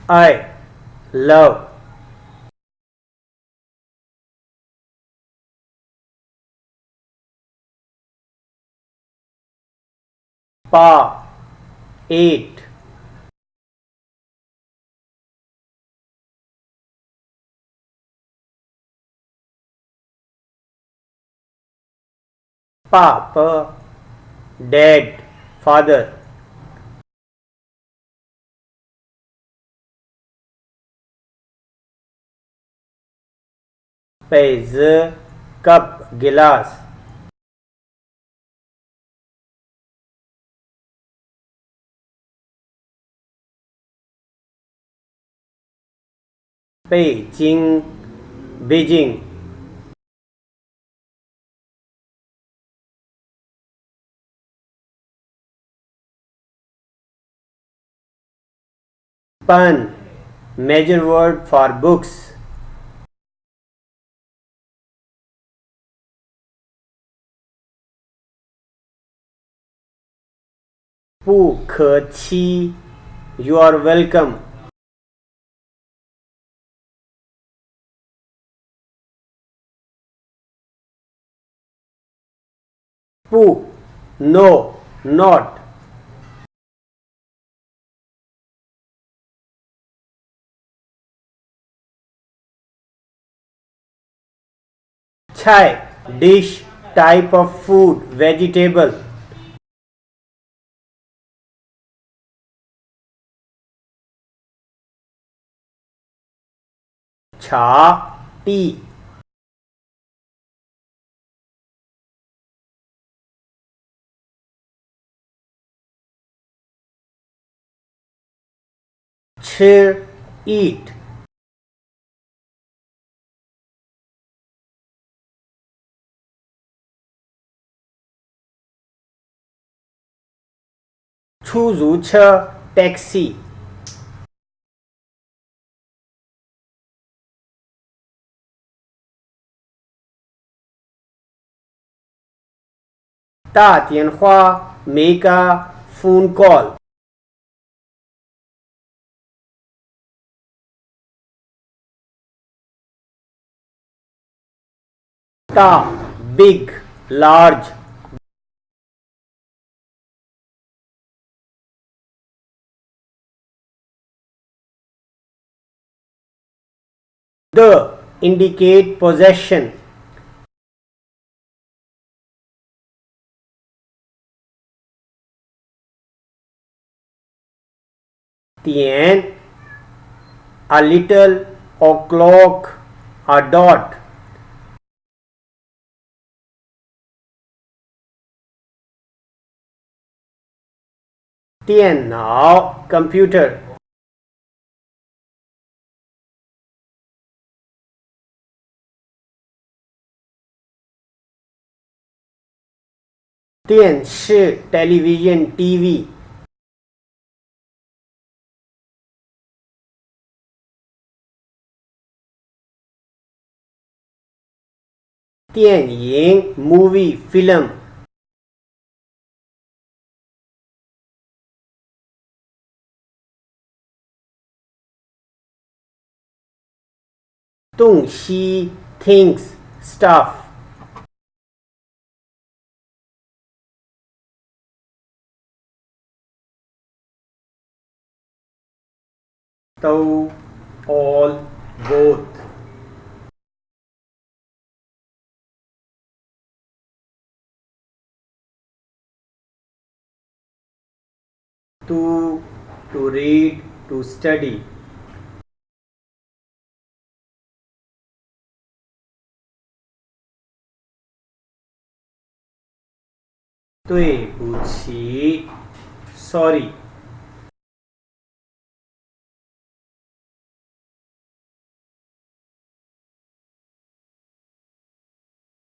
I love. Pa, ate. Papa, dad, father. Pez, cup, गिलास. Beijing, Beijing. Pan, major word for books. 不可欺 You are welcome. 不 No, not. 菜 Dish, type of food, vegetable. 茶 Tea. 吃 Eat. 出租车 Taxi. 打电话 Make a phone call. 大 Big, large. 的 Indicate possession. 点 A little, o'clock, a dot. 电脑 Computer. 电视 Television, TV. 电影 Movie, film. 东西 Things, stuff. 都 All, both. to read, to study. 对不起 Sorry.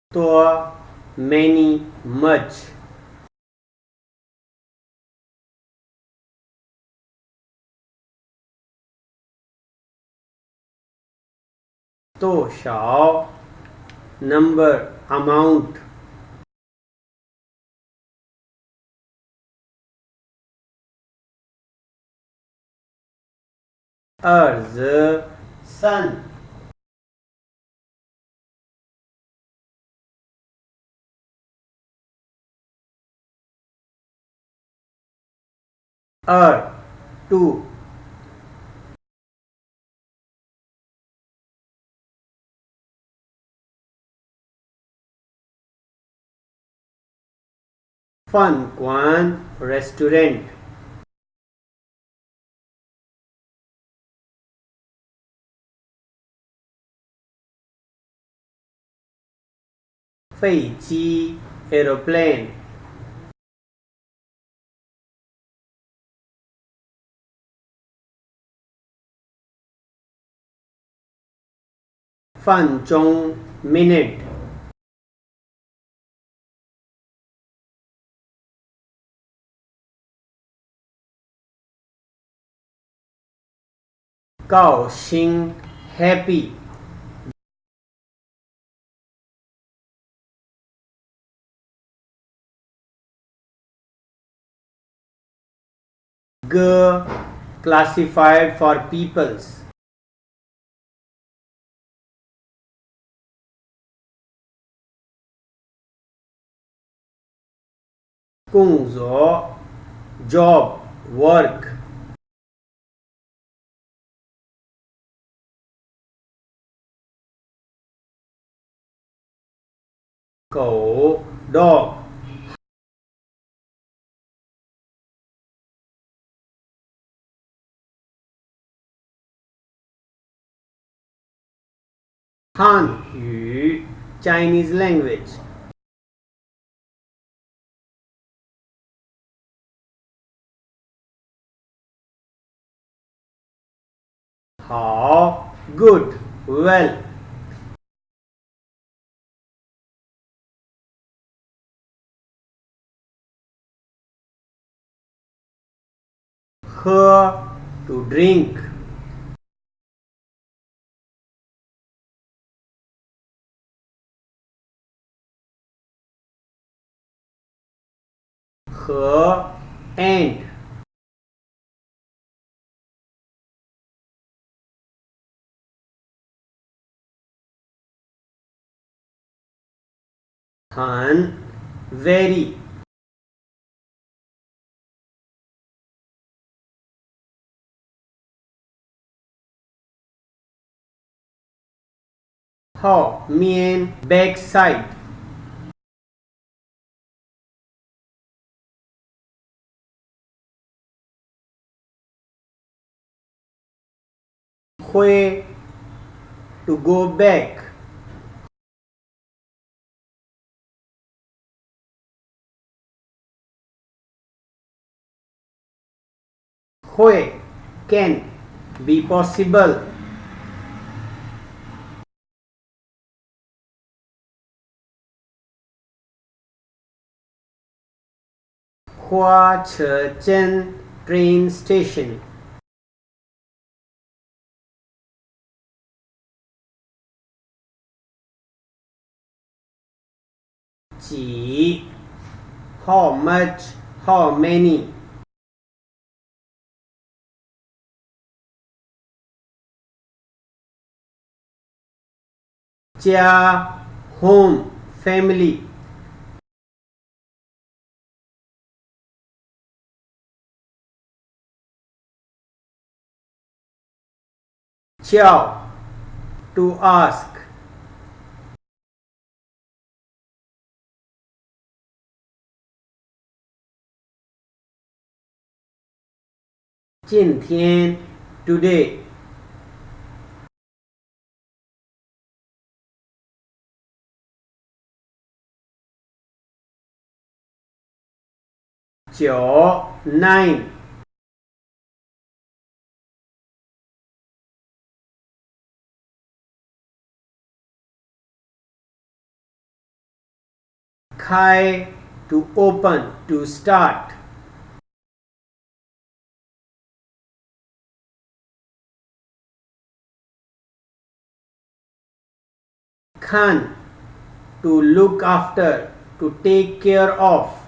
多 Many, much. 多少 Number, amount. अर्ज sun two 饭馆 restaurant 飞机 aeroplane 分钟 minute 高兴 happy 歌 classified for peoples 工作 job work 狗 dog 汉语 Chinese language 好 good well 喝 to drink 和 and 很 very 后面 backside 会 to go back 会 can be possible 火车站 train station 几 how much how many 家 home family 叫 to ask 今天 today 九 nine 开 to open to start 看 to look after to take care of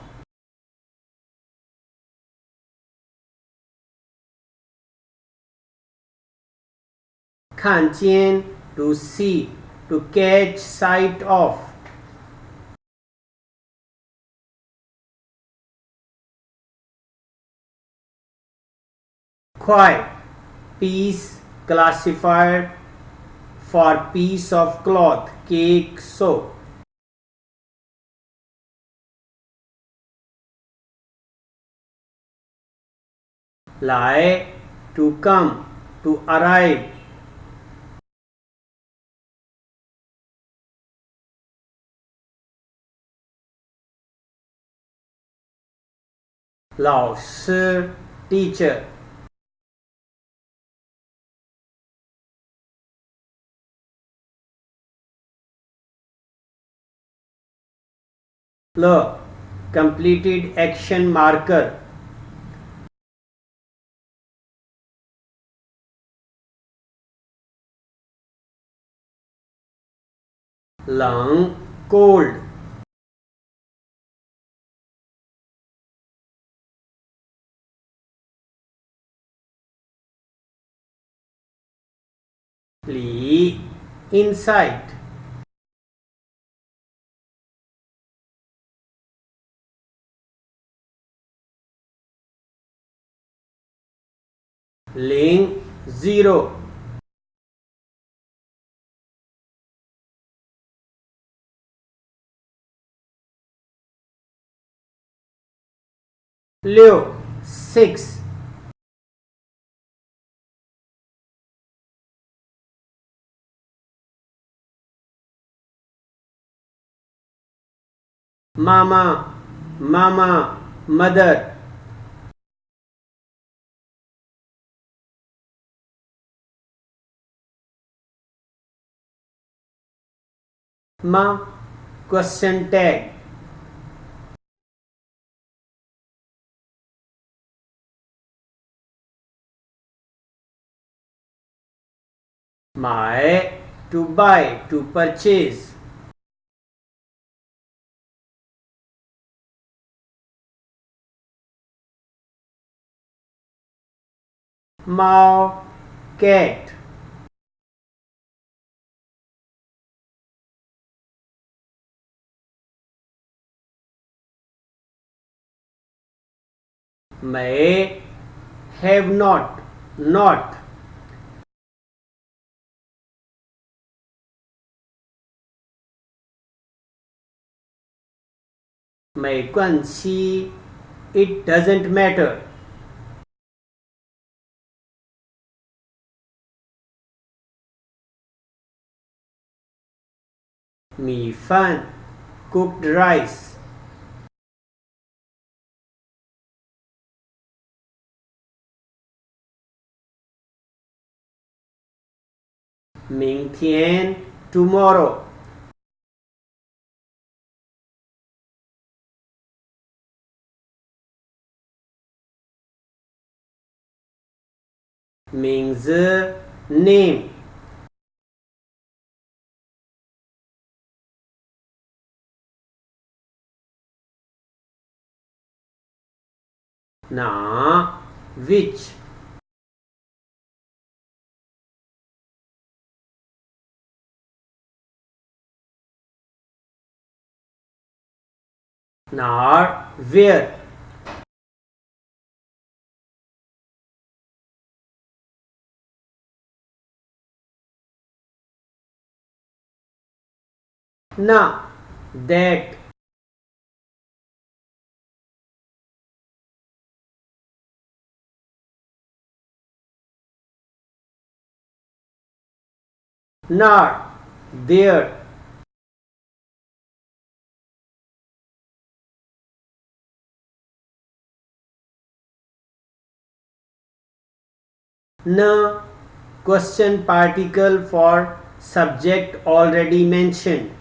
看见 to see, to catch sight of. Quiet, piece classified for piece of cloth, cake, soap. Lie, to come, to arrive. Lao Shi, teacher. Le, completed action marker. Lung, cold. Li, insight. Ling, zero. Liu, six. Mama, mama, mother. Ma, question tag. My, to buy, to purchase. Mao, cat. May, have not, not. May quan qi, it doesn't matter. Mi fan, cooked rice. Ming tian, tomorrow. Ming zi, name. Na, which. Nar, where. Na, that. Nar, there. Na, question particle for subject already mentioned.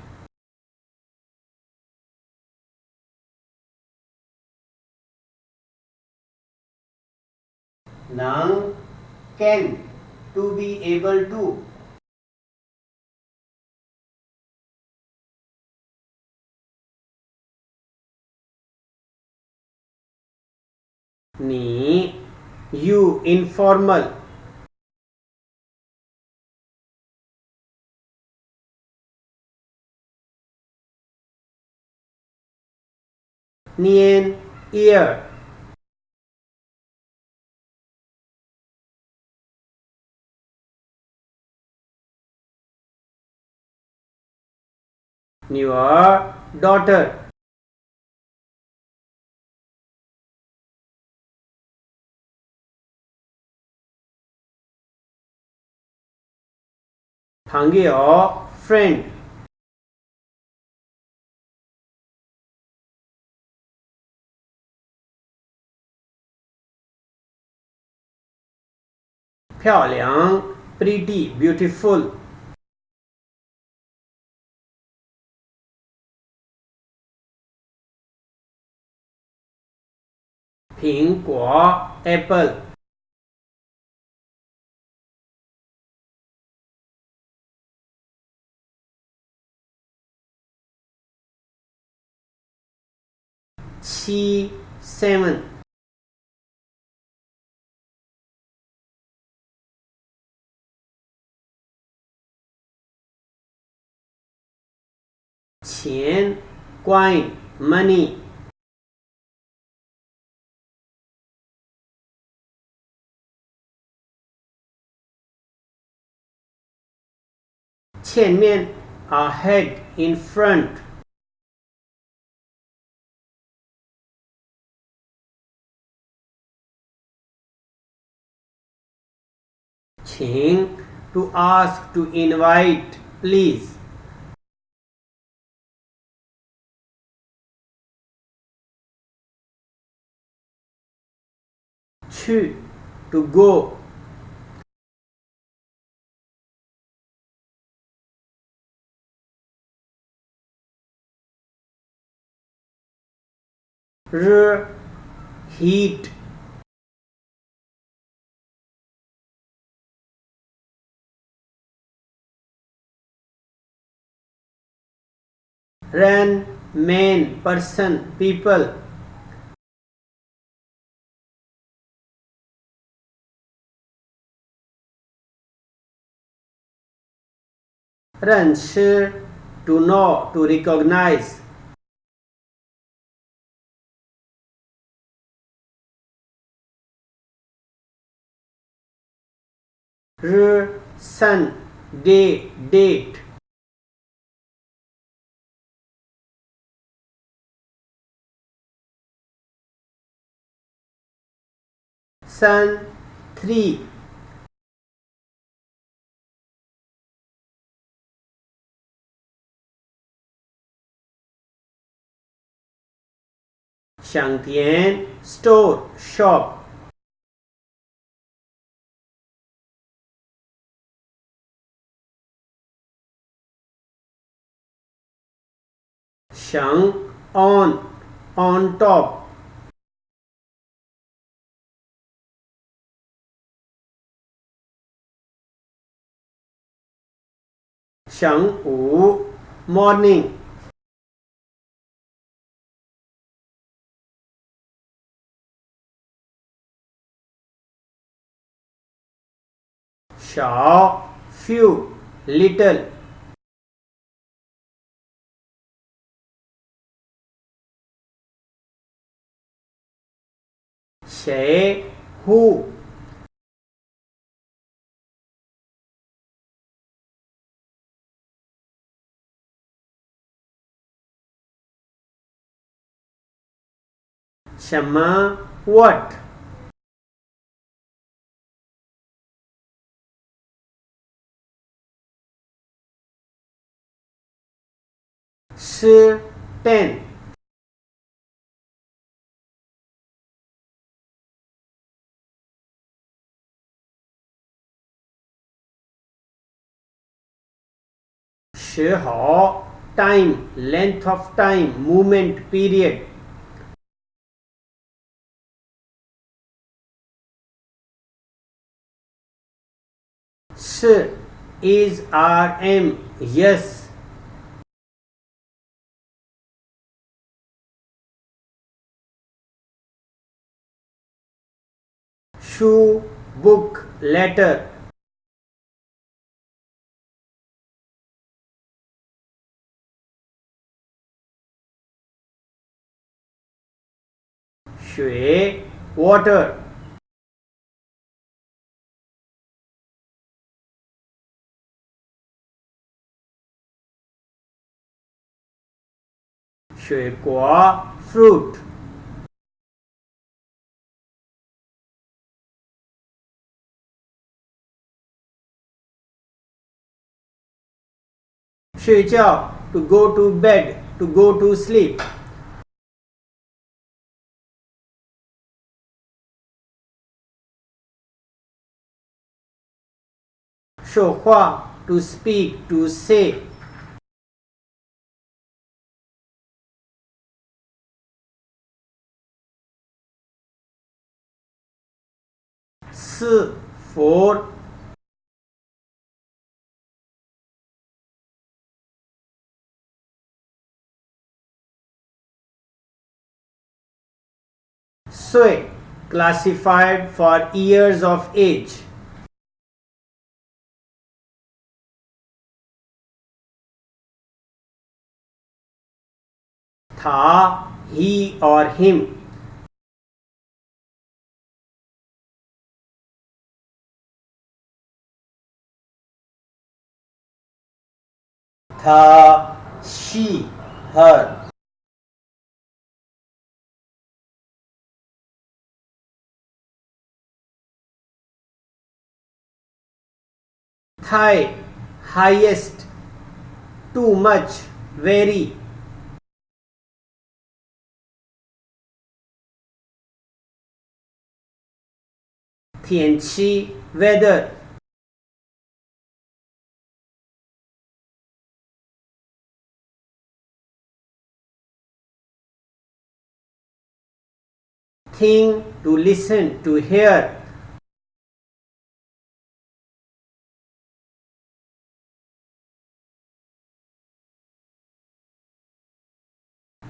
Nang, can, to be able to. Ni, you, informal. 年 year 女儿 daughter 朋友 friend 漂亮 pretty beautiful 苹果 apple 七 seven 钱 coin money 前面 ahead in front 请 to ask to invite please 去 to go 日 heat 人 man person people 认识 to know to recognize 日 sun day date 三 three 商店 store shop 上 on top 上午 morning 少 few little 谁 who 什么 what 是 ten 时候 time length of time movement period 是 is are am yes 书 book letter 水 water. 水果 fruit. 睡觉 to go to bed, to go to sleep. 说话 to speak, to say. 4 4. 岁 classified for years of age. 他 he or him. 她 she her. 太 highest, too much, very. 天气 weather. 听 to listen, to hear.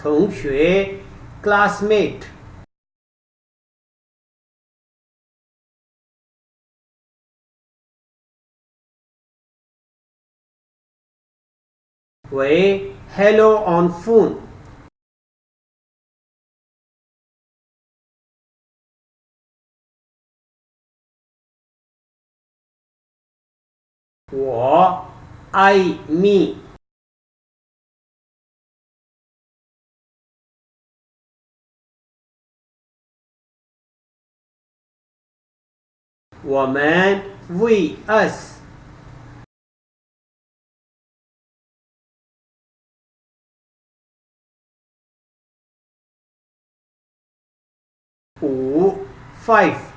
同学 classmate. 喂 hello on phone. 我 I me. 我们 we us. 5 5.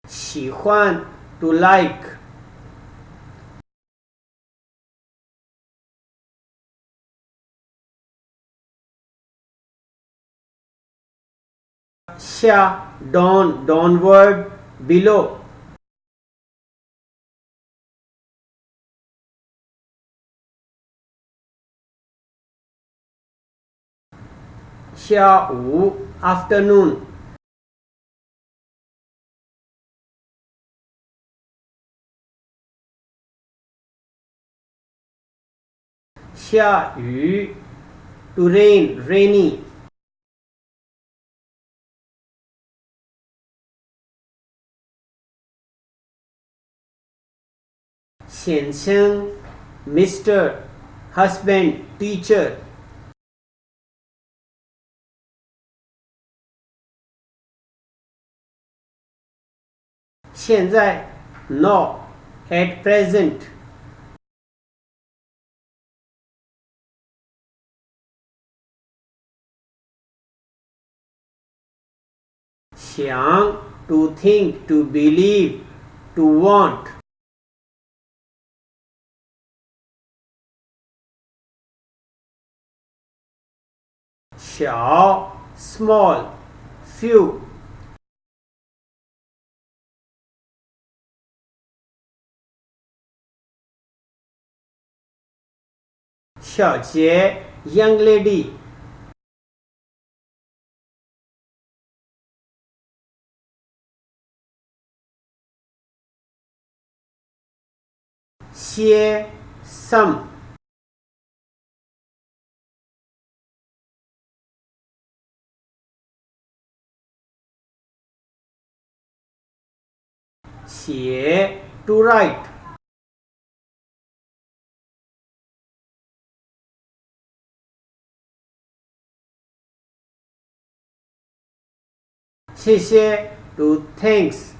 喜欢 to like. 下 down, downward, below. 下午 afternoon. 下雨 to rain, rainy. 先生 Mr. husband teacher. 现在 no at present. 想 to think, to believe, to want. 小 small, few. 小姐 young lady. 些 some 写 to write 谢谢 to thanks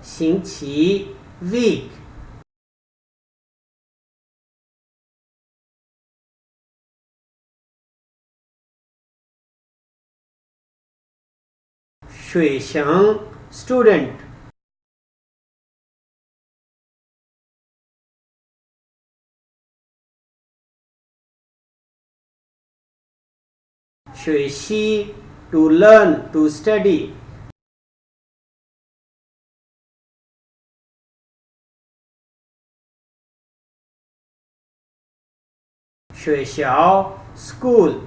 星期 week 学生 student 学习 to learn to study 学校 school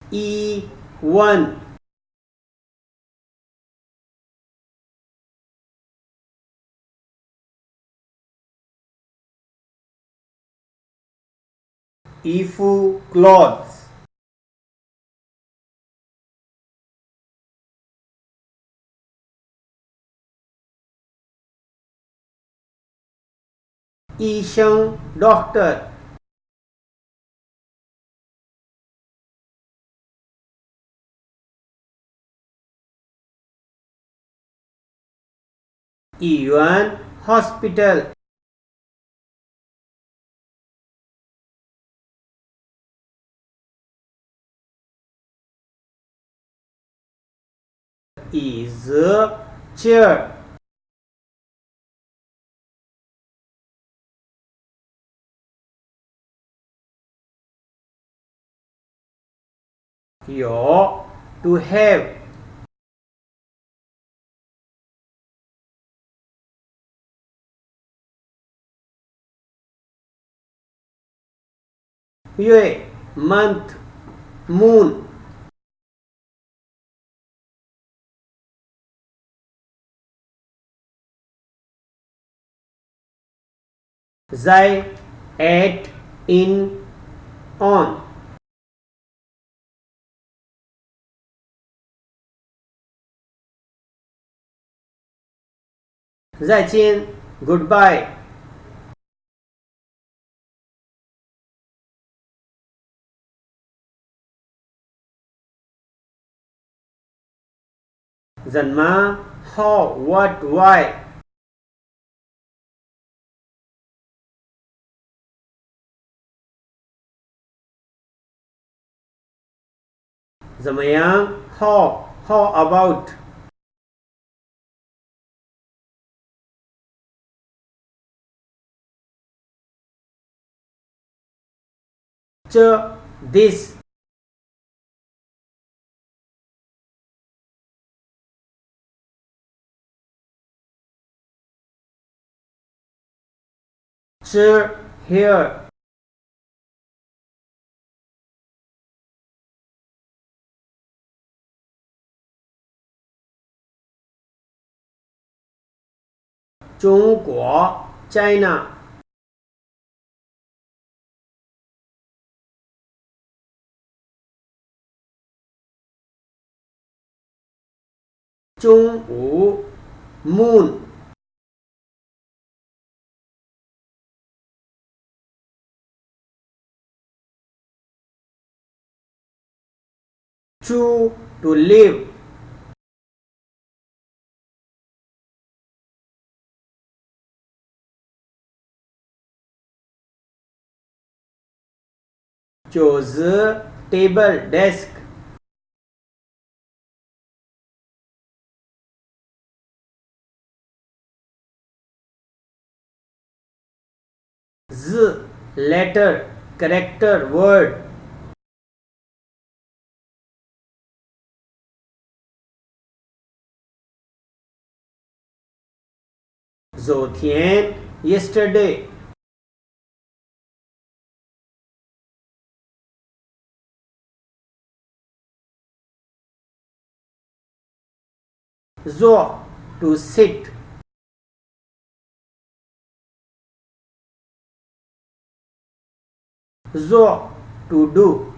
一 one 衣服 clothes 医生 doctor 医院 hospital 椅子 chair 有 to have 月 month moon 在 at in on 再见 goodbye 怎么 how what why 怎么样 how about 这 this 这 here 中国 China 中午 moon 住 to live 桌子 table desk 字 letter character word 昨天 yesterday. Zo to sit. Zo to do.